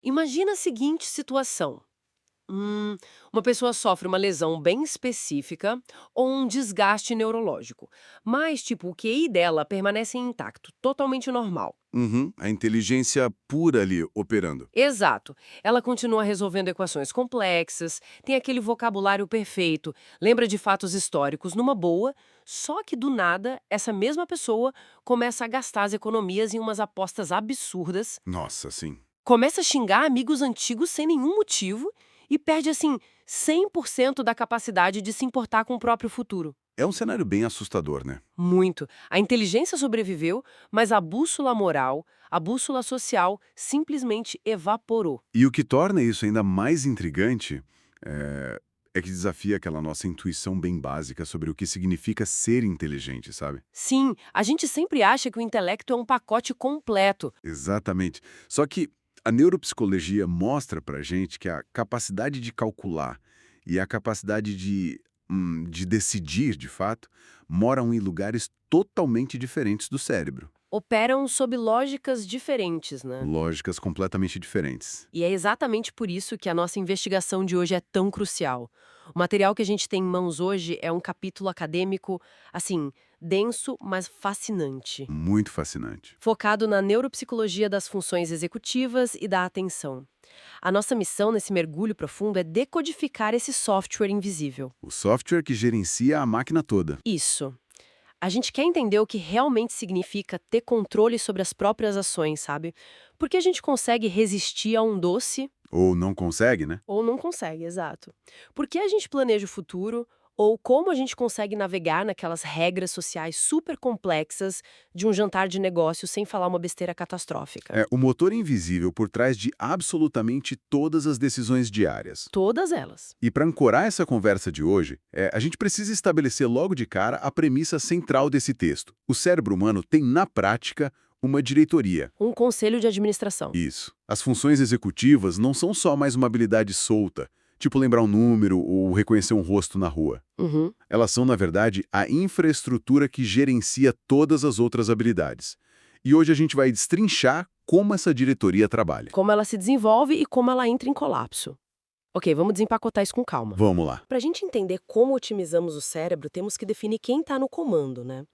Imagina a seguinte situação. Hum, uma pessoa sofre uma lesão bem específica ou um desgaste neurológico, mas, tipo, o QI dela permanece intacto, totalmente normal. Uhum, a inteligência pura ali operando. Exato. Ela continua resolvendo equações complexas, tem aquele vocabulário perfeito, lembra de fatos históricos numa boa, só que do nada, essa mesma pessoa começa a gastar as economias em umas apostas absurdas. Nossa, sim. Começa a xingar amigos antigos sem nenhum motivo e perde, assim, 100% da capacidade de se importar com o próprio futuro. É um cenário bem assustador, né? Muito. A inteligência sobreviveu, mas a bússola moral, a bússola social simplesmente evaporou. E o que torna isso ainda mais intrigante é que desafia aquela nossa intuição bem básica sobre o que significa ser inteligente, sabe? Sim, a gente sempre acha que o intelecto é um pacote completo. Exatamente. Só que a neuropsicologia mostra pra gente que a capacidade de calcular e a capacidade de decidir, de fato, moram em lugares totalmente diferentes do cérebro. Operam sob lógicas diferentes, né? Lógicas completamente diferentes. E é exatamente por isso que a nossa investigação de hoje é tão crucial. O material que a gente tem em mãos hoje é um capítulo acadêmico, assim, denso, mas fascinante, Muito fascinante. focado na neuropsicologia das funções executivas e da atenção. A nossa missão nesse mergulho profundo é decodificar esse software invisível. O software que gerencia a máquina toda. Isso. A gente quer entender o que realmente significa ter controle sobre as próprias ações, sabe? Porque a gente consegue resistir a um doce Ou não consegue, né? ou não consegue, exato. Por que a gente planeja o futuro ou como a gente consegue navegar naquelas regras sociais super complexas de um jantar de negócio sem falar uma besteira catastrófica? É o motor invisível por trás de absolutamente todas as decisões diárias. Todas elas. E para ancorar essa conversa de hoje, a gente precisa estabelecer logo de cara a premissa central desse texto. O cérebro humano tem, na prática, uma diretoria. Um conselho de administração. Isso. As funções executivas não são só mais uma habilidade solta, tipo lembrar um número ou reconhecer um rosto na rua. Uhum. Elas são, na verdade, a infraestrutura que gerencia todas as outras habilidades. E hoje a gente vai destrinchar como essa diretoria trabalha. Como ela se desenvolve e como ela entra em colapso. Ok, vamos desempacotar isso com calma. Vamos lá. Para a gente entender como otimizamos o cérebro, temos que definir quem está no comando, né?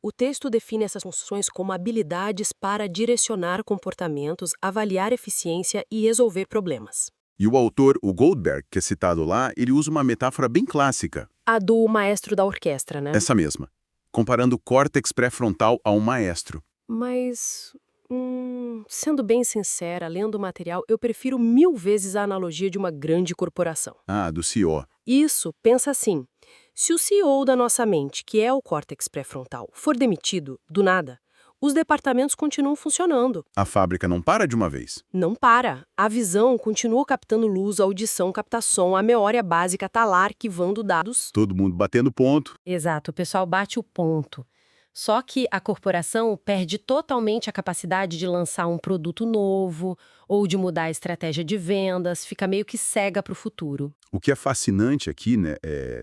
O texto define essas funções como habilidades para direcionar comportamentos, avaliar eficiência e resolver problemas. E o autor, o Goldberg, que é citado lá, ele usa uma metáfora bem clássica, A do maestro da orquestra, né? essa mesma, comparando o córtex pré-frontal a um maestro. Mas, sendo bem sincera, lendo o material, eu prefiro 1000 vezes a analogia de uma grande corporação. Ah, do CEO. Isso, pensa assim, se o CEO da nossa mente, que é o córtex pré-frontal, for demitido, do nada, os departamentos continuam funcionando. A fábrica não para de uma vez. Não para. A visão continua captando luz, a audição capta som, a memória básica está lá arquivando dados. Todo mundo batendo ponto. Exato, o pessoal bate o ponto. Só que a corporação perde totalmente a capacidade de lançar um produto novo ou de mudar a estratégia de vendas, fica meio que cega para o futuro. O que é fascinante aqui, né,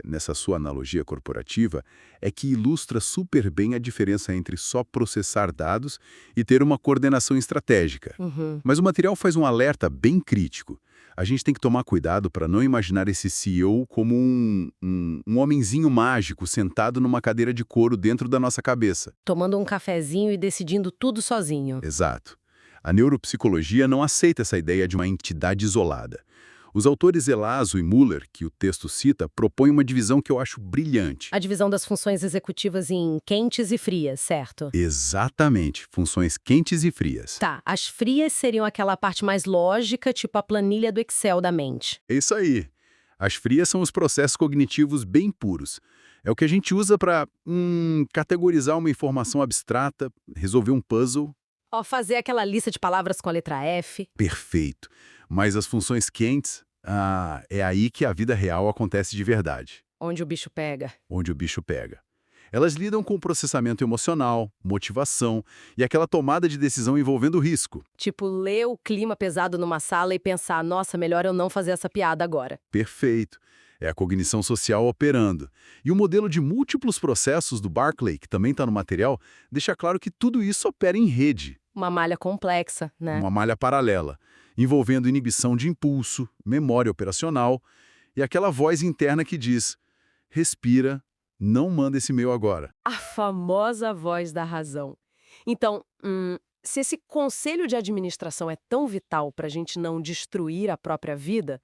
nessa sua analogia corporativa, é que ilustra super bem a diferença entre só processar dados e ter uma coordenação estratégica. Uhum. Mas o material faz um alerta bem crítico. A gente tem que tomar cuidado para não imaginar esse CEO como um homenzinho mágico sentado numa cadeira de couro dentro da nossa cabeça. Tomando um cafezinho e decidindo tudo sozinho. Exato. A neuropsicologia não aceita essa ideia de uma entidade isolada. Os autores Elazo e Muller, que o texto cita, propõem uma divisão que eu acho brilhante. A divisão das funções executivas em quentes e frias, certo? Exatamente, funções quentes e frias. Tá, as frias seriam aquela parte mais lógica, tipo a planilha do Excel da mente. É isso aí. As frias são os processos cognitivos bem puros. É o que a gente usa para categorizar uma informação abstrata, resolver um puzzle. Ó, fazer aquela lista de palavras com a letra F. Perfeito. Mas as funções quentes, é aí que a vida real acontece de verdade, Onde o bicho pega. onde o bicho pega. Elas lidam com o processamento emocional, motivação e aquela tomada de decisão envolvendo risco. Tipo, ler o clima pesado numa sala e pensar, nossa, melhor eu não fazer essa piada agora. Perfeito. É a cognição social operando. E o modelo de múltiplos processos do Barclay, que também está no material, deixa claro que tudo isso opera em rede, Uma malha complexa, né? uma malha paralela. envolvendo inibição de impulso, memória operacional e aquela voz interna que diz: respira, não manda esse e-mail agora. A famosa voz da razão. Então, se esse conselho de administração é tão vital para a gente não destruir a própria vida,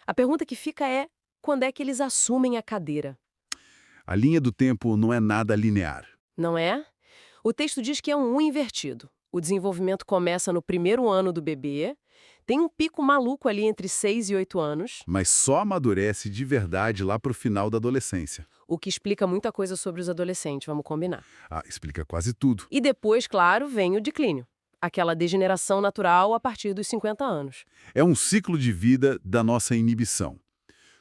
a pergunta que fica é: quando é que eles assumem a cadeira? A linha do tempo não é nada linear. Não é? O texto diz que é um U invertido. O desenvolvimento começa no primeiro ano do bebê, tem um pico maluco ali entre 6 e 8 anos, Mas só amadurece de verdade lá pro final da adolescência. o que explica muita coisa sobre os adolescentes, vamos combinar. Ah, explica quase tudo. E depois, claro, vem o declínio. Aquela degeneração natural a partir dos 50 anos. É um ciclo de vida da nossa inibição.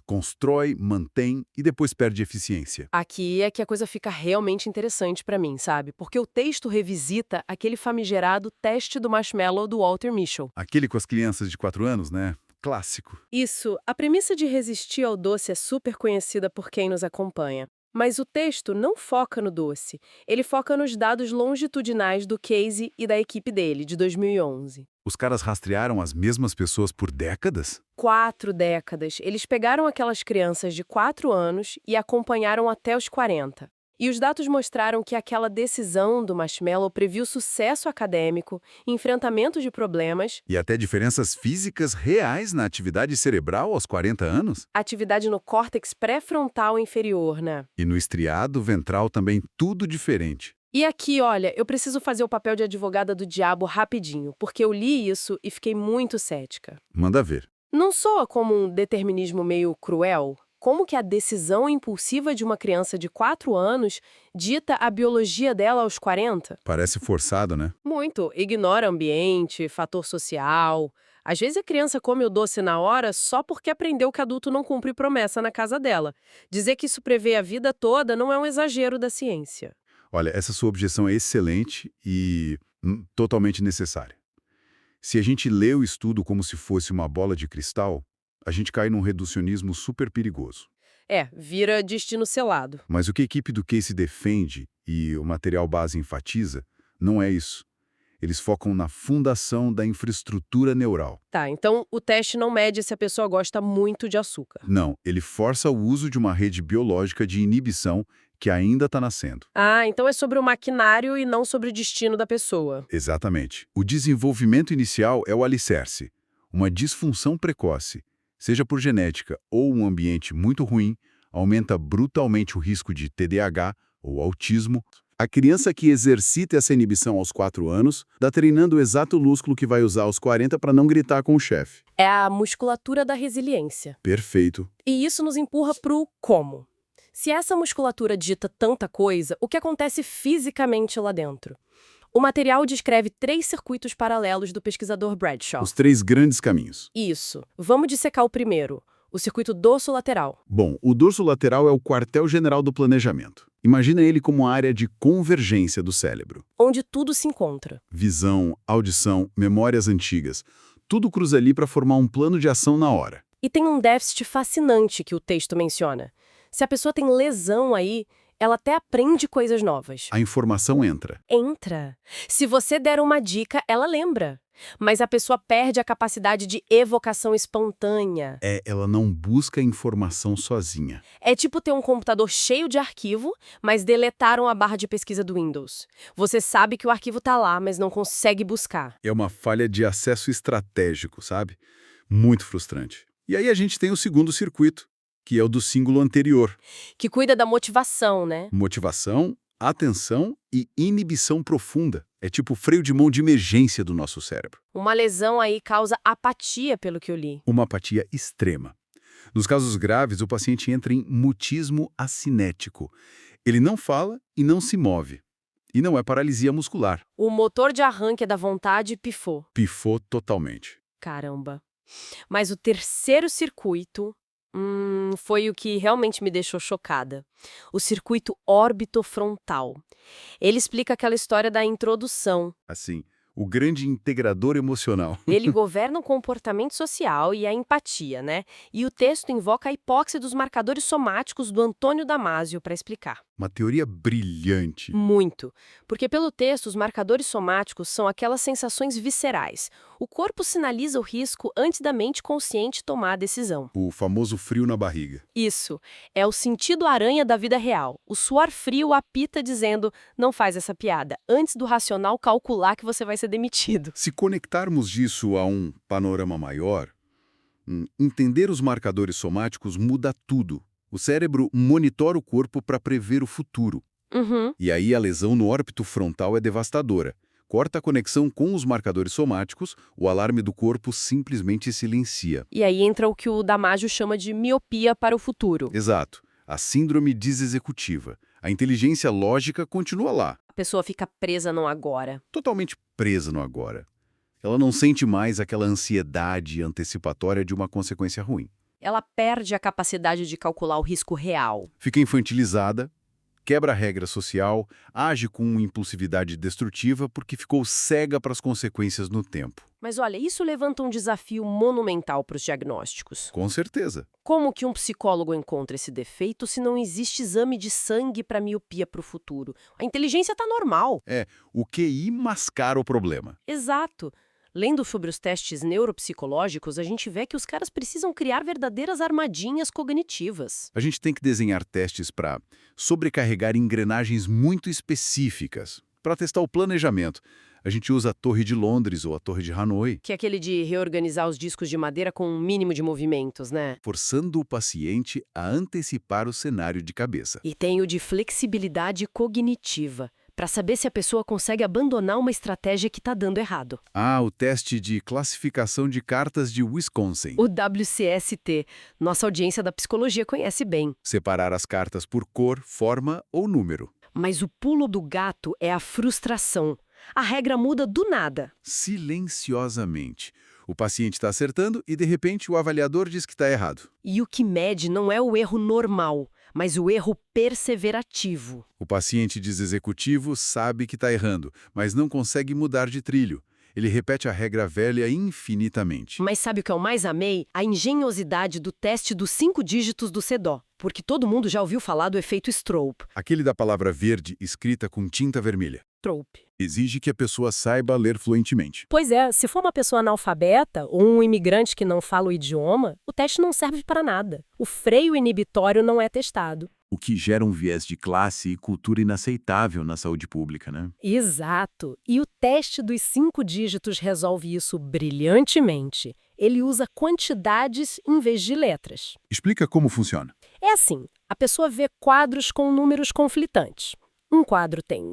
Constrói, mantém e depois perde eficiência. Aqui é que a coisa fica realmente interessante pra mim, sabe? Porque o texto revisita aquele famigerado teste do marshmallow do Walter Mischel. Aquele com as crianças de 4 anos, né? Clássico. Isso, a premissa de resistir ao doce é super conhecida por quem nos acompanha. Mas o texto não foca no doce, ele foca nos dados longitudinais do Casey e da equipe dele, de 2011. Os caras rastrearam as mesmas pessoas por décadas? 4 décadas. Eles pegaram aquelas crianças de 4 anos e acompanharam até os 40. E os dados mostraram que aquela decisão do marshmallow previu sucesso acadêmico, enfrentamento de problemas, E até diferenças físicas reais na atividade cerebral aos 40 anos? atividade no córtex pré-frontal inferior, né? E no estriado ventral também tudo diferente. E aqui, olha, eu preciso fazer o papel de advogada do diabo rapidinho, porque eu li isso e fiquei muito cética. Manda ver. Não soa como um determinismo meio cruel? Como que a decisão impulsiva de uma criança de 4 anos dita a biologia dela aos 40? Parece forçado, né? Muito. Ignora ambiente, fator social. Às vezes a criança come o doce na hora só porque aprendeu que adulto não cumpre promessa na casa dela. Dizer que isso prevê a vida toda não é um exagero da ciência. Olha, essa sua objeção é excelente e totalmente necessária. Se a gente lê o estudo como se fosse uma bola de cristal, a gente cai num reducionismo super perigoso. Vira destino selado. Mas o que a equipe do Casey defende e o material base enfatiza não é isso. Eles focam na fundação da infraestrutura neural. Tá, então o teste não mede se a pessoa gosta muito de açúcar. Não, ele força o uso de uma rede biológica de inibição que ainda está nascendo. Ah, então é sobre o maquinário e não sobre o destino da pessoa. Exatamente. O desenvolvimento inicial é o alicerce. Uma disfunção precoce, seja por genética ou um ambiente muito ruim, aumenta brutalmente o risco de TDAH ou autismo. A criança que exercita essa inibição aos 4 anos está treinando o exato músculo que vai usar aos 40 para não gritar com o chefe. É a musculatura da resiliência. Perfeito. E isso nos empurra pro como. Se essa musculatura dita tanta coisa, o que acontece fisicamente lá dentro? O material descreve 3 circuitos paralelos do pesquisador Bradshaw. Os 3 grandes caminhos. Isso. Vamos dissecar o primeiro, o circuito dorso-lateral. Bom, o dorso lateral é o quartel-general do planejamento. Imagina ele como uma área de convergência do cérebro. Onde tudo se encontra. Visão, audição, memórias antigas. Tudo cruza ali para formar um plano de ação na hora. E tem um déficit fascinante que o texto menciona. Se a pessoa tem lesão aí, ela até aprende coisas novas. A informação entra. Entra. Se você der uma dica, ela lembra. Mas a pessoa perde a capacidade de evocação espontânea. Ela não busca informação sozinha. É tipo ter um computador cheio de arquivo, mas deletaram a barra de pesquisa do Windows. Você sabe que o arquivo tá lá, mas não consegue buscar. É uma falha de acesso estratégico, sabe? Muito frustrante. E aí a gente tem o segundo circuito, que é o do símbolo anterior. Que cuida da motivação, né? Motivação, atenção e inibição profunda. É tipo o freio de mão de emergência do nosso cérebro. Uma lesão aí causa apatia, pelo que eu li. Uma apatia extrema. Nos casos graves, o paciente entra em mutismo acinético. Ele não fala e não se move. E não é paralisia muscular. O motor de arranque da vontade pifou. Pifou totalmente. Caramba. Mas o terceiro circuito foi o que realmente me deixou chocada. O circuito órbitofrontal. Ele explica aquela história da introdução. Assim, o grande integrador emocional. Ele governa o comportamento social e a empatia, né? E o texto invoca a hipóxia dos marcadores somáticos do Antônio Damasio para explicar. Uma teoria brilhante. Muito. Porque pelo texto, os marcadores somáticos são aquelas sensações viscerais. O corpo sinaliza o risco antes da mente consciente tomar a decisão. O famoso frio na barriga. Isso. É o sentido aranha da vida real. O suor frio apita dizendo, não faz essa piada, antes do racional calcular que você vai ser demitido. Se conectarmos disso a um panorama maior, entender os marcadores somáticos muda tudo. O cérebro monitora o corpo para prever o futuro. Uhum. E aí a lesão no órbito frontal é devastadora. Corta a conexão com os marcadores somáticos, o alarme do corpo simplesmente silencia. E aí entra o que o Damasio chama de miopia para o futuro. Exato. A síndrome desexecutiva. A inteligência lógica continua lá, A pessoa fica presa no agora. totalmente presa no agora. Ela não sente mais aquela ansiedade antecipatória de uma consequência ruim. Ela perde a capacidade de calcular o risco real. Fica infantilizada, quebra a regra social, age com impulsividade destrutiva porque ficou cega para as consequências no tempo. Mas olha, isso levanta um desafio monumental para os diagnósticos. Com certeza. Como que um psicólogo encontra esse defeito se não existe exame de sangue para miopia para o futuro? A inteligência está normal. O QI mascara o problema. Exato. Lendo sobre os testes neuropsicológicos, a gente vê que os caras precisam criar verdadeiras armadilhas cognitivas. A gente tem que desenhar testes para sobrecarregar engrenagens muito específicas. Para testar o planejamento, a gente usa a Torre de Londres ou a Torre de Hanoi, Que é aquele de reorganizar os discos de madeira com um mínimo de movimentos, né? forçando o paciente a antecipar o cenário de cabeça. E tem o de flexibilidade cognitiva, para saber se a pessoa consegue abandonar uma estratégia que está dando errado. Ah, o teste de classificação de cartas de Wisconsin. O WCST, nossa audiência da psicologia conhece bem. Separar as cartas por cor, forma ou número. Mas o pulo do gato é a frustração. A regra muda do nada. Silenciosamente. O paciente está acertando e, de repente, o avaliador diz que está errado. E o que mede não é o erro normal, mas o erro perseverativo. O paciente desexecutivo sabe que está errando, mas não consegue mudar de trilho. Ele repete a regra velha infinitamente. Mas sabe o que eu mais amei? A engenhosidade do teste dos 5 dígitos do CEDO. Porque todo mundo já ouviu falar do efeito Stroop. Aquele da palavra verde escrita com tinta vermelha. Stroop. Exige que a pessoa saiba ler fluentemente. Pois é, se for uma pessoa analfabeta ou um imigrante que não fala o idioma, o teste não serve para nada. O freio inibitório não é testado. O que gera um viés de classe e cultura inaceitável na saúde pública, né? Exato. E o teste dos 5 dígitos resolve isso brilhantemente. Ele usa quantidades em vez de letras. Explica como funciona. É assim, a pessoa vê quadros com números conflitantes. Um quadro tem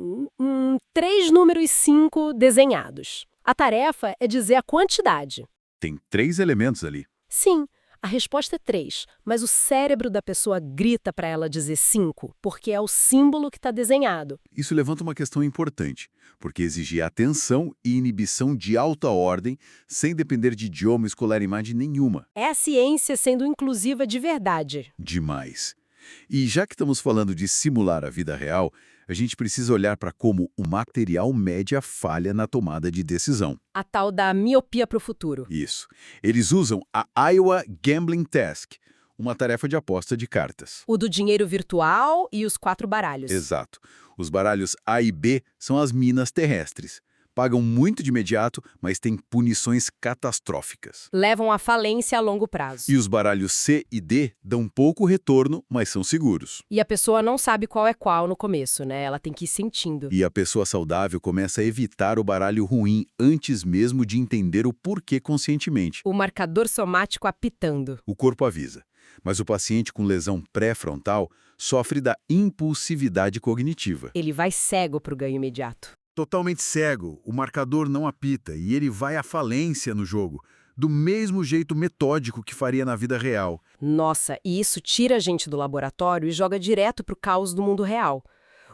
3 números 5 desenhados. A tarefa é dizer a quantidade. Tem 3 elementos ali. Sim, a resposta é 3, mas o cérebro da pessoa grita para ela dizer 5, porque é o símbolo que está desenhado. Isso levanta uma questão importante, porque exige atenção e inibição de alta ordem, sem depender de idioma ou escolaridade nenhuma. É a ciência sendo inclusiva de verdade. Demais. E já que estamos falando de simular a vida real, a gente precisa olhar para como o material mede a falha na tomada de decisão. A tal da miopia para o futuro. Isso. Eles usam a Iowa Gambling Task, uma tarefa de aposta de cartas. O do dinheiro virtual e os 4 baralhos. Exato. Os baralhos A e B são as minas terrestres. Pagam muito de imediato, mas têm punições catastróficas. Levam à falência a longo prazo. E os baralhos C e D dão pouco retorno, mas são seguros. E a pessoa não sabe qual é qual no começo, né? Ela tem que ir sentindo. E a pessoa saudável começa a evitar o baralho ruim antes mesmo de entender o porquê conscientemente. O marcador somático apitando. O corpo avisa. Mas o paciente com lesão pré-frontal sofre da impulsividade cognitiva. Ele vai cego para o ganho imediato. Totalmente cego, o marcador não apita e ele vai à falência no jogo, do mesmo jeito metódico que faria na vida real. Nossa, e isso tira a gente do laboratório e joga direto para o caos do mundo real.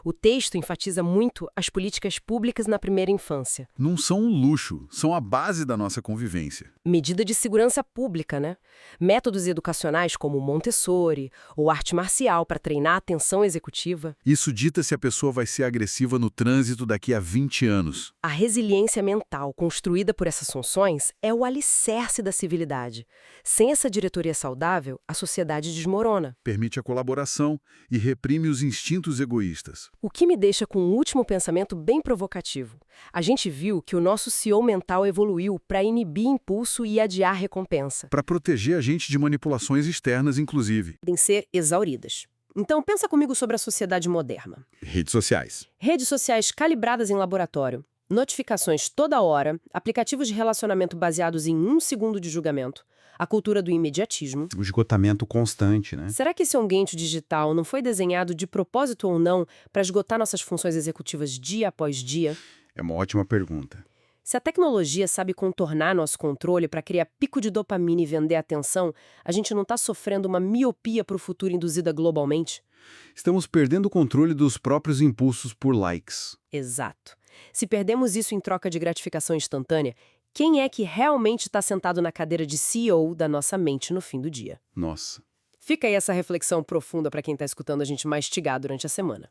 O texto enfatiza muito as políticas públicas na primeira infância. Não são um luxo, são a base da nossa convivência. Medida de segurança pública, né? Métodos educacionais como Montessori ou arte marcial para treinar a atenção executiva. Isso dita se a pessoa vai ser agressiva no trânsito daqui a 20 anos. A resiliência mental construída por essas funções é o alicerce da civilidade. Sem essa diretoria saudável, a sociedade desmorona. Permite a colaboração e reprime os instintos egoístas. O que me deixa com um último pensamento bem provocativo. A gente viu que o nosso CEO mental evoluiu para inibir impulso e adiar recompensa. Para proteger a gente de manipulações externas, inclusive. Podem ser exauridas. Então, pensa comigo sobre a sociedade moderna. Redes sociais. Redes sociais calibradas em laboratório, notificações toda hora, aplicativos de relacionamento baseados em 1 segundo de julgamento, a cultura do imediatismo. O esgotamento constante, né? Será que esse ambiente digital não foi desenhado de propósito ou não para esgotar nossas funções executivas dia após dia? É uma ótima pergunta. Se a tecnologia sabe contornar nosso controle para criar pico de dopamina e vender atenção, a gente não está sofrendo uma miopia para o futuro induzida globalmente? Estamos perdendo o controle dos próprios impulsos por likes. Exato. Se perdemos isso em troca de gratificação instantânea, quem é que realmente está sentado na cadeira de CEO da nossa mente no fim do dia? Nossa. Fica aí essa reflexão profunda para quem está escutando a gente mastigar durante a semana.